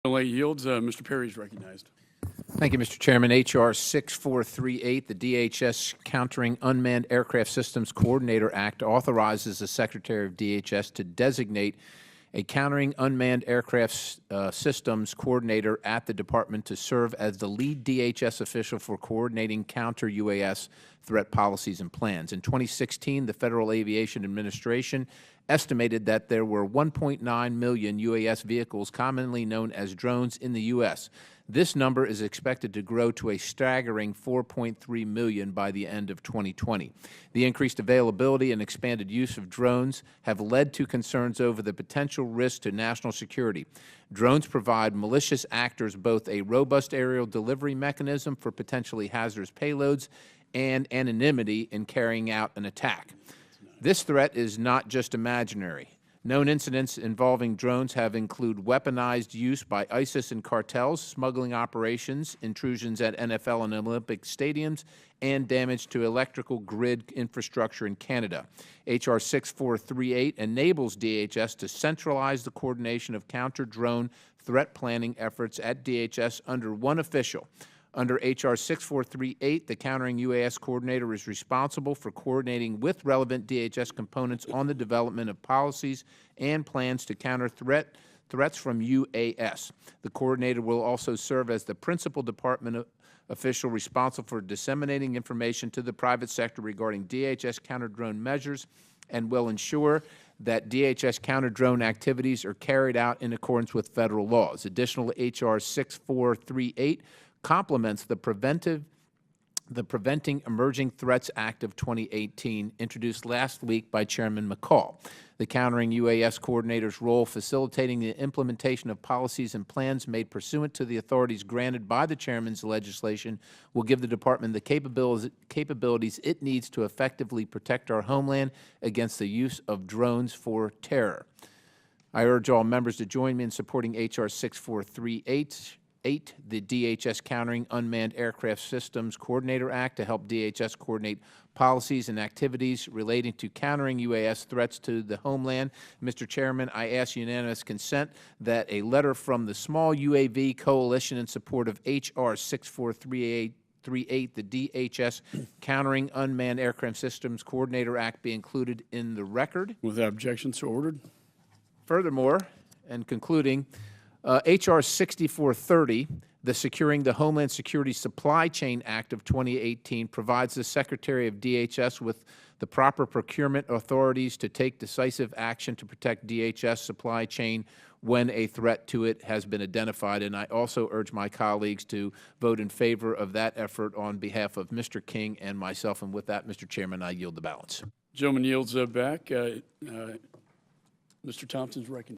Late yields. Mr. Perry is recognized. Thank you, Mr. Chairman. H.R. 6438, the DHS Countering Unmanned Aircraft Systems Coordinator Act, authorizes the Secretary of DHS to designate a Countering Unmanned Aircraft Systems Coordinator at the Department to serve as the lead DHS official for coordinating counter-UAS threat policies and plans. In 2016, the Federal Aviation Administration estimated that there were 1.9 million UAS vehicles, commonly known as drones, in the U.S. This number is expected to grow to a staggering 4.3 million by the end of 2020. The increased availability and expanded use of drones have led to concerns over the potential risk to national security. Drones provide malicious actors both a robust aerial delivery mechanism for potentially hazardous payloads and anonymity in carrying out an attack. This threat is not just imaginary. Known incidents involving drones have included weaponized use by ISIS and cartels, smuggling operations, intrusions at NFL and Olympic stadiums, and damage to electrical grid infrastructure in Canada. H.R. 6438 enables DHS to centralize the coordination of counter-drone threat planning efforts at DHS under one official. Under H.R. 6438, the Countering UAS Coordinator is responsible for coordinating with relevant DHS components on the development of policies and plans to counter threats from UAS. The Coordinator will also serve as the principal department official responsible for disseminating information to the private sector regarding DHS counter-drone measures and will ensure that DHS counter-drone activities are carried out in accordance with federal laws. Additionally, H.R. 6438 complements the Preventing Emerging Threats Act of 2018, introduced last week by Chairman McCall. The Countering UAS Coordinator's role facilitating the implementation of policies and plans made pursuant to the authorities granted by the Chairman's legislation will give the Department the capabilities it needs to effectively protect our homeland against the use of drones for terror. I urge all members to join me in supporting H.R. 6438. The DHS Countering Unmanned Aircraft Systems Coordinator Act to help DHS coordinate policies and activities relating to countering UAS threats to the homeland. Mr. Chairman, I ask unanimous consent that a letter from the Small UAV Coalition in support of H.R. 6438, the DHS Countering Unmanned Aircraft Systems Coordinator Act, be included in the record. Without objection, so ordered. Furthermore, and concluding, H.R. 6430, the Securing the Homeland Security Supply Chain Act of 2018, provides the Secretary of DHS with the proper procurement authorities to take decisive action to protect DHS supply chain when a threat to it has been identified. And I also urge my colleagues to vote in favor of that effort on behalf of Mr. King and myself. And with that, Mr. Chairman, I yield the balance. Gentleman yields back. Mr. Thompson's recognized.